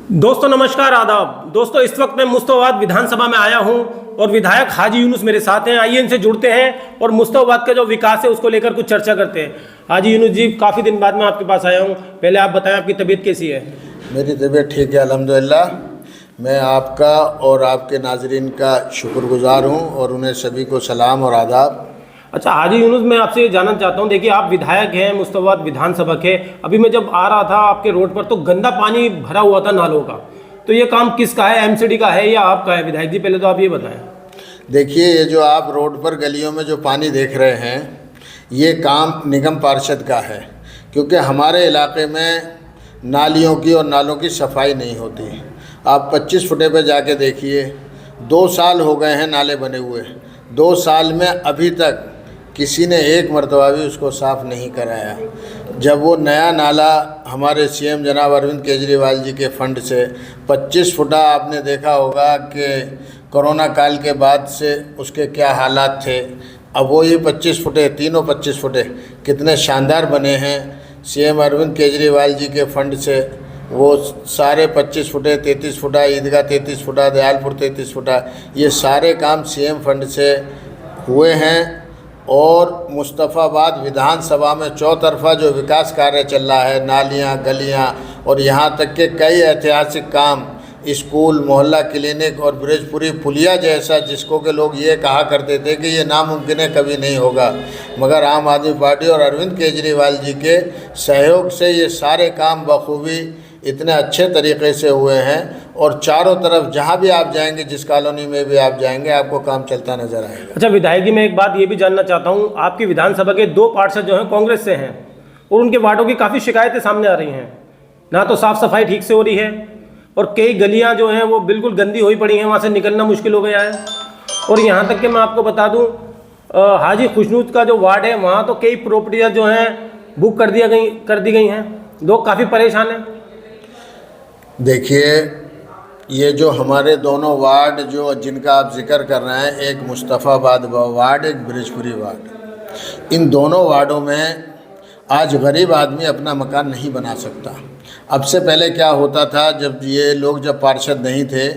दोस्तों नमस्कार आदाब। दोस्तों इस वक्त मैं मुस्तफाबाद विधानसभा में आया हूं और विधायक हाजी यूनुस मेरे साथ हैं। आइए इनसे जुड़ते हैं और मुस्तफाबाद का जो विकास है उसको लेकर कुछ चर्चा करते हैं। हाजी यूनुस जी, काफ़ी दिन बाद मैं आपके पास आया हूं, पहले आप बताएं आपकी तबीयत कैसी है? मेरी तबीयत ठीक है अल्हम्दुलिल्लाह। मैं आपका और आपके नाजरीन का शुक्रगुजार हूँ और उन्हें सभी को सलाम और आदाब। अच्छा हाजी यूनुस, मैं आपसे ये जानना चाहता हूँ, देखिए आप विधायक हैं मुस्तफाबाद विधानसभा के। अभी मैं जब आ रहा था आपके रोड पर तो गंदा पानी भरा हुआ था नालों का। तो ये काम किसका है, एमसीडी का है या आपका है? विधायक जी पहले तो आप ये बताएं। देखिए, ये जो आप रोड पर गलियों में जो पानी देख रहे हैं ये काम निगम पार्षद का है, क्योंकि हमारे इलाके में नालियों की और नालों की सफाई नहीं होती। आप 25 फुटे पे जाके देखिए, 2 साल हो गए हैं नाले बने हुए। 2 साल में अभी तक किसी ने एक मरतबा भी उसको साफ़ नहीं कराया। जब वो नया नाला हमारे सीएम जनाब अरविंद केजरीवाल जी के फंड से 25 फुटा, आपने देखा होगा कि कोरोना काल के बाद से उसके क्या हालात थे। अब वो ये 25 फुटे, तीनों 25 फुटे कितने शानदार बने हैं। सीएम अरविंद केजरीवाल जी के फंड से वो सारे 25 फुटे, 33 फुटा, ईदगाह 33 फुटा, दयालपुर 33 फुटा, ये सारे काम सीएम फंड से हुए हैं। और मुस्तफाबाद विधानसभा में चौतरफा जो विकास कार्य चल रहा है, नालियाँ, गलियाँ और यहाँ तक के कई ऐतिहासिक काम, स्कूल, मोहल्ला क्लिनिक और ब्रिजपुरी पुलिया जैसा, जिसको के लोग ये कहा करते थे कि ये नामुमकिन है, कभी नहीं होगा, मगर आम आदमी पार्टी और अरविंद केजरीवाल जी के सहयोग से ये सारे काम बखूबी इतने अच्छे तरीके से हुए हैं। और चारों तरफ जहां भी आप जाएंगे, जिस कॉलोनी में भी आप जाएंगे, आपको काम चलता नजर आएगा। अच्छा विधायक जी, मैं एक बात ये भी जानना चाहता हूँ, आपकी विधानसभा के 2 पार्षद जो हैं कांग्रेस से हैं और उनके वार्डों की काफ़ी शिकायतें सामने आ रही हैं। ना तो साफ़ सफाई ठीक से हो रही है और कई गलियाँ जो हैं वो बिल्कुल गंदी हुई पड़ी हैं, वहाँ से निकलना मुश्किल हो गया है। और यहाँ तक कि मैं आपको बता दूँ, हाजी खुशनूद का जो वार्ड है वहाँ तो कई प्रॉपर्टियाँ जो हैं बुक कर दी गई हैं। लोग काफ़ी परेशान हैं। देखिए, ये जो हमारे दोनों वार्ड जो जिनका आप जिक्र कर रहे हैं, एक मुस्तफ़ाबाद वार्ड, एक ब्रिजपुरी वार्ड, इन दोनों वार्डों में आज गरीब आदमी अपना मकान नहीं बना सकता। अब से पहले क्या होता था, जब ये लोग जब पार्षद नहीं थे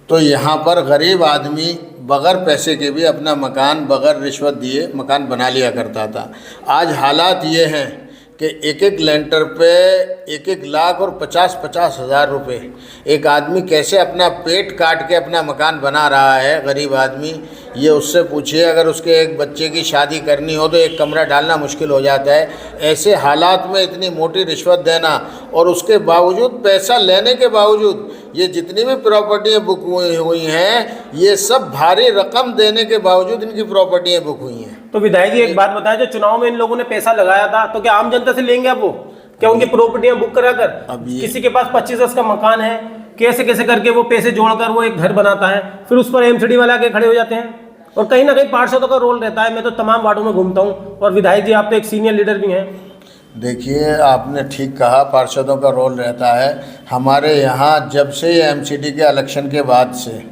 तो यहाँ पर गरीब आदमी बग़ैर पैसे के भी अपना मकान बग़ैर रिश्वत दिए मकान बना लिया करता था। आज हालात ये हैं कि एक लेंटर पे 1 लाख और 50 हज़ार रुपये एक आदमी कैसे अपना पेट काट के अपना मकान बना रहा है, गरीब आदमी। ये उससे पूछिए, अगर उसके एक बच्चे की शादी करनी हो तो एक कमरा डालना मुश्किल हो जाता है। ऐसे हालात में इतनी मोटी रिश्वत देना और उसके बावजूद, पैसा लेने के बावजूद, ये जितनी भी प्रॉपर्टियाँ बुक हुई हैं, ये सब भारी रकम देने के बावजूद इनकी प्रॉपर्टियाँ बुक हुई हैं। तो विधायक जी एक बात बताएं, जो चुनाव में इन लोगों ने पैसा लगाया था तो क्या आम जनता से लेंगे अब वो? क्या उनकी प्रॉपर्टियां बुक कराकर, किसी के पास 25 का मकान है, कैसे कैसे करके वो पैसे जोड़कर वो एक घर बनाता है, फिर उस पर एमसीडी वाले आके खड़े हो जाते हैं। और कहीं ना कहीं पार्षदों का रोल रहता है। मैं तो तमाम वार्डों में घूमता हूँ और विधायक जी आप तो एक सीनियर लीडर भी हैं। देखिए, आपने ठीक कहा, पार्षदों का रोल रहता है। हमारे यहाँ जब से ये एमसीडी के इलेक्शन के बाद से,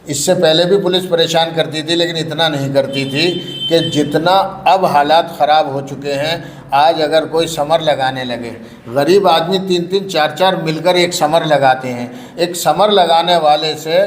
इससे पहले भी पुलिस परेशान करती थी, लेकिन इतना नहीं करती थी कि जितना अब हालात ख़राब हो चुके हैं। आज अगर कोई समर लगाने लगे, गरीब आदमी 3-3, 4-4 मिलकर एक समर लगाते हैं। एक समर लगाने वाले से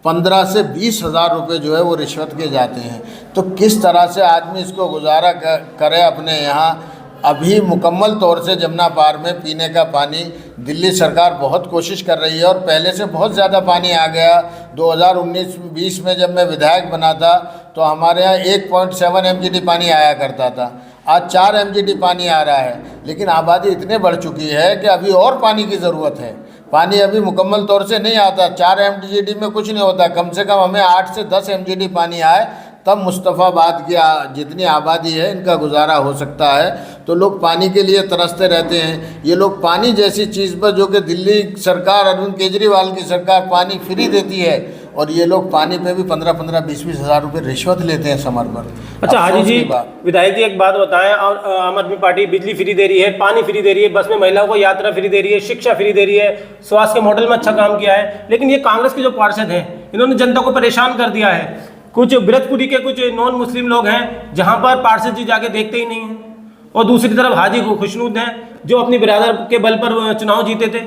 15 से 20 हज़ार रुपये जो है वो रिश्वत के जाते हैं। तो किस तरह से आदमी इसको गुजारा करे अपने यहाँ। अभी मुकम्मल तौर से जमुना पार में पीने का पानी दिल्ली सरकार बहुत कोशिश कर रही है और पहले से बहुत ज़्यादा पानी आ गया। 2019-20 में जब मैं विधायक बना था तो हमारे यहाँ 1.7 MGD पानी आया करता था। आज 4 MGD पानी आ रहा है, लेकिन आबादी इतने बढ़ चुकी है कि अभी और पानी की ज़रूरत है। पानी अभी मुकम्मल तौर से नहीं आता। 4 MGD में कुछ नहीं होता। कम से कम हमें 8 से 10 MGD पानी आए, तब मुस्तफ़ाबाद की जितनी आबादी है इनका गुजारा हो सकता है। तो लोग पानी के लिए तरसते रहते हैं। ये लोग पानी जैसी चीज़ पर, जो कि दिल्ली सरकार, अरविंद केजरीवाल की सरकार पानी फ्री देती है, और ये लोग पानी पे भी 15-15, 20-20 हज़ार रुपये रिश्वत लेते हैं समर पर। अच्छा हाजी जी, विधायक जी एक बात बताएं, और आम आदमी पार्टी बिजली फ्री दे रही है, पानी फ्री दे रही है, बस में महिलाओं को यात्रा फ्री दे रही है, शिक्षा फ्री दे रही है, स्वास्थ्य के मॉडल में अच्छा काम किया है, लेकिन ये कांग्रेस के जो पार्षद हैं इन्होंने जनता को परेशान कर दिया है। कुछ ब्रजपुरी के कुछ नॉन मुस्लिम लोग हैं जहाँ पर पार्षद जी जाके देखते ही नहीं हैं, और दूसरी तरफ हाजी खुशनूद हैं जो अपनी बिरादर के बल पर चुनाव जीते थे।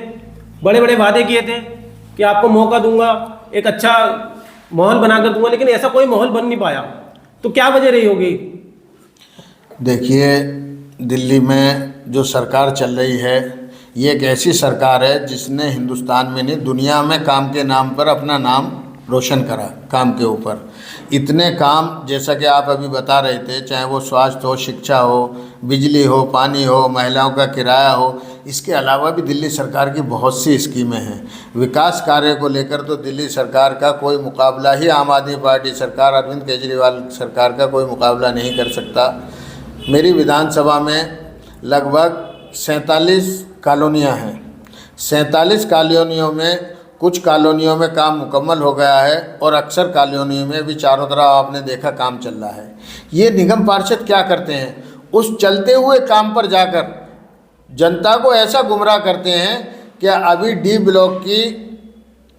बड़े बड़े वादे किए थे कि आपको मौका दूंगा, एक अच्छा माहौल बनाकर दूंगा, लेकिन ऐसा कोई माहौल बन नहीं पाया। तो क्या वजह रही होगी? देखिए, दिल्ली में जो सरकार चल रही है, ये एक ऐसी सरकार है जिसने हिंदुस्तान में नहीं दुनिया में काम के नाम पर अपना नाम रोशन करा। काम के ऊपर इतने काम, जैसा कि आप अभी बता रहे थे, चाहे वो स्वास्थ्य हो, शिक्षा हो, बिजली हो, पानी हो, महिलाओं का किराया हो, इसके अलावा भी दिल्ली सरकार की बहुत सी स्कीमें हैं। विकास कार्य को लेकर तो दिल्ली सरकार का कोई मुकाबला ही आम आदमी पार्टी सरकार, अरविंद केजरीवाल सरकार का कोई मुकाबला नहीं कर सकता। मेरी विधानसभा में लगभग 47 कॉलोनियाँ हैं। 47 कॉलोनियों में कुछ कॉलोनियों में काम मुकम्मल हो गया है और अक्सर कॉलोनियों में भी चारों तरफ आपने देखा काम चल रहा है। ये निगम पार्षद क्या करते हैं, उस चलते हुए काम पर जाकर जनता को ऐसा गुमराह करते हैं कि अभी डी ब्लॉक की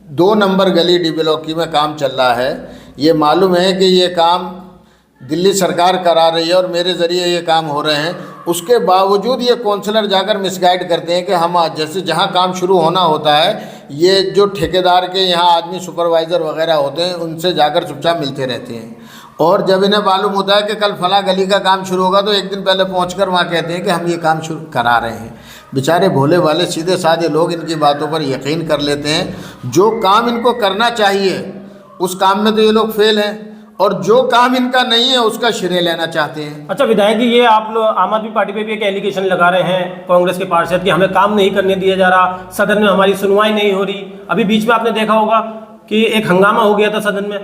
2 नंबर गली डी ब्लॉक की में काम चल रहा है। ये मालूम है कि ये काम दिल्ली सरकार करा रही है और मेरे ज़रिए ये काम हो रहे हैं, उसके बावजूद ये काउंसलर जाकर मिसगाइड करते हैं कि हम जैसे जहाँ काम शुरू होना होता है, ये जो ठेकेदार के यहाँ आदमी सुपरवाइज़र वगैरह होते हैं, उनसे जाकर चुपचाप मिलते रहते हैं। और जब इन्हें मालूम होता है कि कल फला गली का काम शुरू होगा, तो एक दिन पहले पहुंचकर वहाँ कहते हैं कि हम ये काम शुरू करा रहे हैं। बेचारे भोले भाले सीधे साधे लोग इनकी बातों पर यकीन कर लेते हैं। जो काम इनको करना चाहिए उस काम में तो ये लोग फेल हैं, और जो काम इनका नहीं है उसका श्रेय लेना चाहते हैं। अच्छा विधायक जी, ये आप लोग आम आदमी पार्टी पे भी एक एलिगेशन लगा रहे हैं कांग्रेस के पार्षद कि हमें काम नहीं करने दिया जा रहा, सदन में हमारी सुनवाई नहीं हो रही। अभी बीच में आपने देखा होगा कि एक हंगामा हो गया था सदन में।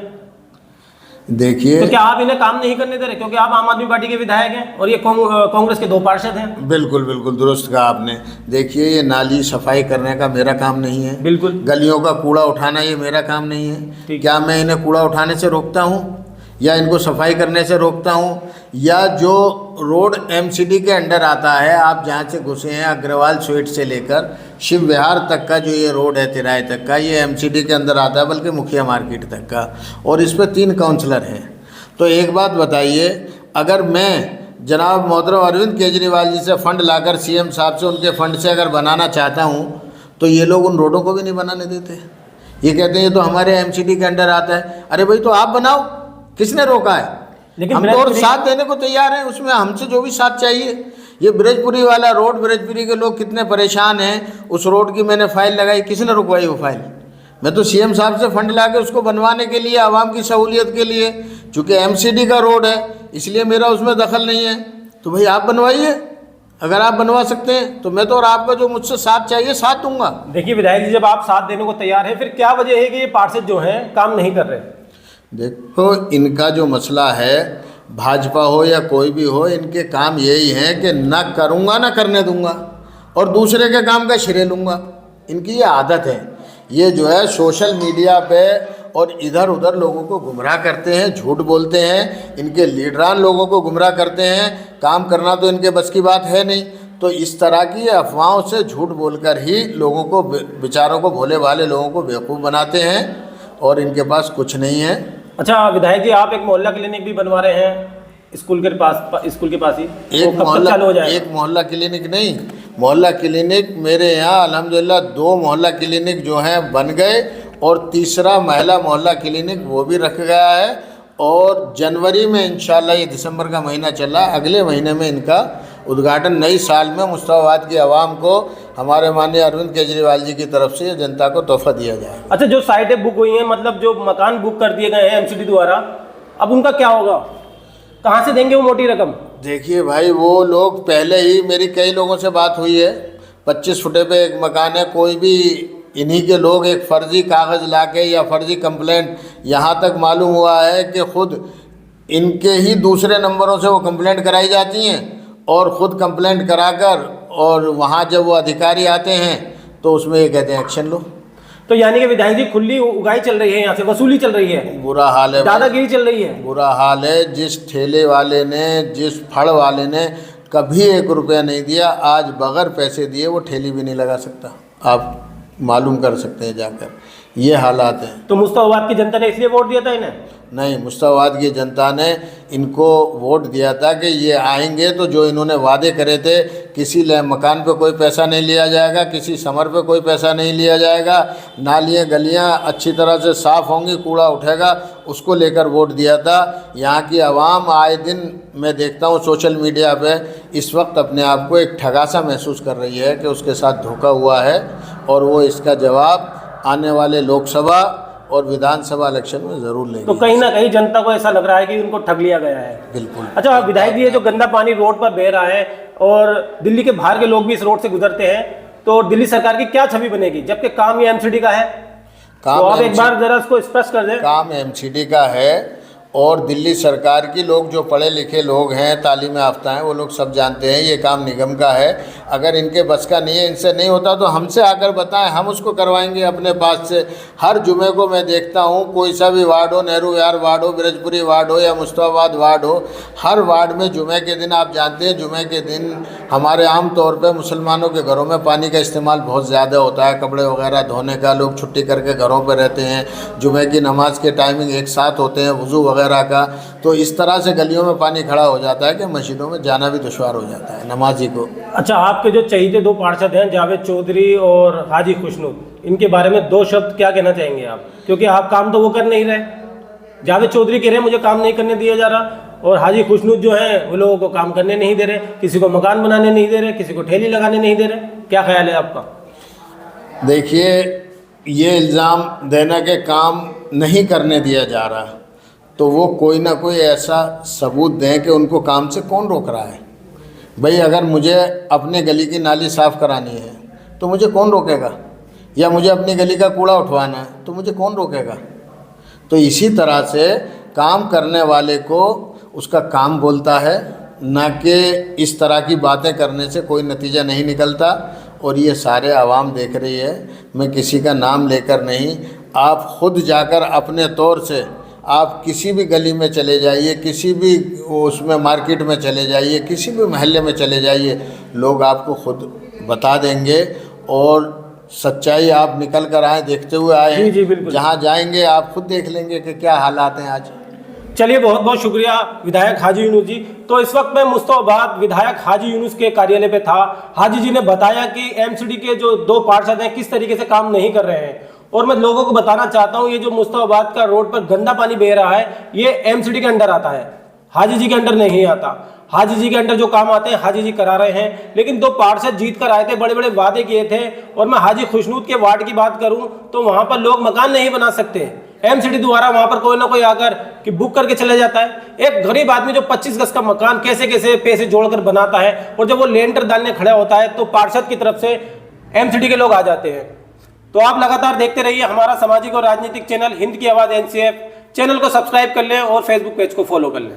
देखिए, तो क्या आप इन्हें काम नहीं करने दे रहे, क्योंकि आप आम आदमी पार्टी के विधायक हैं और ये कांग्रेस के 2 पार्षद हैं? बिल्कुल बिल्कुल दुरुस्त कहा आपने। देखिए, ये नाली सफाई करने का मेरा काम नहीं है, बिल्कुल। गलियों का कूड़ा उठाना ये मेरा काम नहीं है। क्या मैं इन्हें कूड़ा उठाने से रोकता हूँ या इनको सफाई करने से रोकता हूँ, या जो रोड एमसीडी के अंडर आता है, आप जहाँ से घुसे हैं अग्रवाल स्वीट से लेकर शिव विहार तक का जो ये रोड है तिराहे तक का, ये एमसीडी के अंदर आता है, बल्कि मुखिया मार्केट तक का, और इस पर 3 काउंसलर हैं। तो एक बात बताइए, अगर मैं जनाब मोहतरम अरविंद केजरीवाल जी से फ़ंड लाकर सीएम साहब से उनके फ़ंड से अगर बनाना चाहता हूँ, तो ये लोग उन रोडों को भी नहीं बनाने देते। ये कहते हैं ये तो हमारे एमसीडी के अंडर आता है। अरे भाई, तो आप बनाओ, किसने रोका है? लेकिन हम तो और साथ देने को तैयार हैं, उसमें हमसे जो भी साथ चाहिए। ये ब्रजपुरी वाला रोड, ब्रजपुरी के लोग कितने परेशान हैं, उस रोड की मैंने फाइल लगाई, किसने रुकवाई वो फाइल? मैं तो सीएम साहब से फंड ला के उसको बनवाने के लिए, आवाम की सहूलियत के लिए, चूँकि एमसीडी का रोड है इसलिए मेरा उसमें दखल नहीं है। तो भाई आप बनवाइए, अगर आप बनवा सकते हैं तो मैं तो, और आपका जो मुझसे साथ चाहिए साथ दूंगा। देखिए विधायक जी, जब आप साथ देने को तैयार हैं, फिर क्या वजह है कि ये पार्षद जो हैं काम नहीं कर रहे? देखो, इनका जो मसला है, भाजपा हो या कोई भी हो, इनके काम यही है कि ना करूँगा ना करने दूंगा और दूसरे के काम का श्रेय लूँगा। इनकी ये आदत है। ये जो है सोशल मीडिया पे और इधर उधर लोगों को गुमराह करते हैं, झूठ बोलते हैं, इनके लीडरान लोगों को गुमराह करते हैं। काम करना तो इनके बस की बात है नहीं, तो इस तरह की अफवाहों से झूठ बोलकर ही लोगों को, बेचारों को, भोले भाले लोगों को बेवकूफ़ बनाते हैं और इनके पास कुछ नहीं है। अच्छा विधायक जी, आप एक मोहल्ला क्लिनिक भी बनवा रहे हैं स्कूल के पास ही, एक मोहल्ला क्लिनिक नहीं, मोहल्ला क्लिनिक मेरे यहाँ अल्हम्दुलिल्लाह 2 मोहल्ला क्लिनिक जो हैं बन गए और तीसरा महिला मोहल्ला क्लिनिक वो भी रख गया है। और जनवरी में इंशाल्लाह, ये दिसंबर का महीना चल रहा है, अगले महीने में इनका उद्घाटन नई साल में मुस्ताबाद की आवाम को हमारे माननीय अरविंद केजरीवाल जी की तरफ से जनता को तोहफा दिया जाए। अच्छा, जो साइटें बुक हुई हैं, मतलब जो मकान बुक कर दिए गए हैं एमसीडी द्वारा, अब उनका क्या होगा? कहाँ से देंगे वो मोटी रकम? देखिए भाई, वो लोग पहले ही, मेरी कई लोगों से बात हुई है, 25 फुटे पे एक मकान है, कोई भी इन्हीं के लोग एक फ़र्ज़ी कागज़ लाके या फ़र्ज़ी कंप्लेंट, यहाँ तक मालूम हुआ है कि ख़ुद इनके ही दूसरे नंबरों से वो कंप्लेंट कराई जाती हैं और ख़ुद कंप्लेंट कराकर, और वहाँ जब वो अधिकारी आते हैं तो उसमें ये कहते हैं एक्शन लो। तो यानी कि विधायक जी, खुली उगाई चल रही है, यहाँ से वसूली चल रही है, बुरा हाल है, दादागिरी चल रही है, बुरा हाल है। जिस ठेले वाले ने, जिस फड़ वाले ने कभी 1 रुपया नहीं दिया, आज बगैर पैसे दिए वो ठेली भी नहीं लगा सकता। आप मालूम कर सकते हैं जाकर। ये हालात हैं। तो मुस्ताबाद की जनता ने इसलिए वोट दिया था इन्हें? नहीं, मुस्ताबाद की जनता ने इनको वोट दिया था कि ये आएंगे तो जो इन्होंने वादे करे थे, किसी मकान पे कोई पैसा नहीं लिया जाएगा, किसी समर पे कोई पैसा नहीं लिया जाएगा, नालियाँ गलियाँ अच्छी तरह से साफ़ होंगी, कूड़ा उठेगा, उसको लेकर वोट दिया था। यहाँ की आवाम आए दिन मैं देखता हूँ सोशल मीडिया पे इस वक्त अपने आप को एक ठगासा महसूस कर रही है कि उसके साथ धोखा हुआ है, और वो इसका जवाब आने वाले लोकसभा और विधानसभा इलेक्शन में ज़रूर लेंगे। तो कहीं ना कहीं जनता को ऐसा लग रहा है कि उनको ठग लिया गया है। बिल्कुल। अच्छा विधायक जी, ये जो गंदा पानी रोड पर बह रहा है और दिल्ली के बाहर के लोग भी इस रोड से गुजरते हैं, तो दिल्ली सरकार की क्या छवि बनेगी, जबकि काम ये एमसीडी का है? तो आप एक बार जरा उसको स्पष्ट कर दें। काम एमसीडी का है, और दिल्ली सरकार की लोग जो पढ़े लिखे लोग हैं, तालीम याफ्ता हैं, वो लोग सब जानते हैं ये काम निगम का है। अगर इनके बस का नहीं है, इनसे नहीं होता तो हमसे आकर बताएं, हम उसको करवाएंगे अपने पास से। हर जुमे को मैं देखता हूँ, कोई सा भी वार्ड हो, नेहरू विहार वार्ड हो, ब्रजपुरी वार्ड हो या मुस्ताबाद वार्ड हो, हर वार्ड में जुमे के दिन, आप जानते हैं जुमे के दिन हमारे आम तौर पर मुसलमानों के घरों में पानी का इस्तेमाल बहुत ज़्यादा होता है, कपड़े वगैरह धोने का, लोग छुट्टी करके घरों पर रहते हैं, जुमे की नमाज के टाइमिंग एक साथ होते हैं, वज़ू वगैरह का, तो इस तरह से गलियों में पानी खड़ा हो जाता है कि मस्जिदों में जाना भी दुश्वार हो जाता है नमाजी को। अच्छा, आपके जो चहीते दो पार्षद हैं, जावेद चौधरी और हाजी खुशनूद, इनके बारे में दो शब्द क्या कहना चाहेंगे आप? क्योंकि आप काम तो वो कर नहीं रहे। जावेद चौधरी कह रहे हैं मुझे काम नहीं करने दिया जा रहा, और हाजी खुशनूद जो हैं वो लोगों को काम करने नहीं दे रहे, किसी को मकान बनाने नहीं दे रहे, किसी को ठेली लगाने नहीं दे रहे। क्या ख्याल है आपका? देखिए, ये इल्ज़ाम देना कि काम नहीं करने दिया जा रहा, तो वो कोई ना कोई ऐसा सबूत दें कि उनको काम से कौन रोक रहा है। भाई, अगर मुझे अपने गली की नाली साफ़ करानी है तो मुझे कौन रोकेगा, या मुझे अपनी गली का कूड़ा उठवाना है तो मुझे कौन रोकेगा। तो इसी तरह से काम करने वाले को उसका काम बोलता है, ना कि इस तरह की बातें करने से कोई नतीजा नहीं निकलता। और ये सारे आवाम देख रही है, मैं किसी का नाम लेकर नहीं, आप ख़ुद जाकर अपने तौर से आप किसी भी गली में चले जाइए, किसी भी उसमें मार्केट में चले जाइए, किसी भी महल्ले में चले जाइए, लोग आपको खुद बता देंगे, और सच्चाई आप निकल कर आए, देखते हुए आए। जी जी बिल्कुल। जहाँ जाएंगे आप खुद देख लेंगे कि क्या हालात हैं आज। चलिए, बहुत बहुत शुक्रिया विधायक हाजी यूनुस जी। तो इस वक्त मैं मुस्ताबाद विधायक हाजी यूनुस के कार्यालय पे था। हाजी जी ने बताया कि एमसीडी के जो दो पार्षद हैं किस तरीके से काम नहीं कर रहे हैं, और मैं लोगों को बताना चाहता हूं, ये जो मुस्ताबाद का रोड पर गंदा पानी बह रहा है ये एमसीडी के अंडर आता है, हाजी जी के अंडर नहीं आता। हाजी जी के अंडर जो काम आते हैं हाजी जी करा रहे हैं, लेकिन दो पार्षद जीत कर आए थे, बड़े बड़े वादे किए थे। और मैं हाजी खुशनूद के वार्ड की बात करूं तो वहां पर लोग मकान नहीं बना सकते, एमसीडी द्वारा वहां पर कोई ना कोई आकर कि बुक करके चले जाता है। एक गरीब आदमी जो 25 गज का मकान कैसे कैसे पैसे जोड़कर बनाता है, और जब वो लेंटर डालने खड़ा होता है तो पार्षद की तरफ से एमसीडी के लोग आ जाते हैं। तो आप लगातार देखते रहिए हमारा सामाजिक और राजनीतिक चैनल हिंद की आवाज़ एनसीएफ। चैनल को सब्सक्राइब कर लें और फेसबुक पेज को फॉलो कर लें।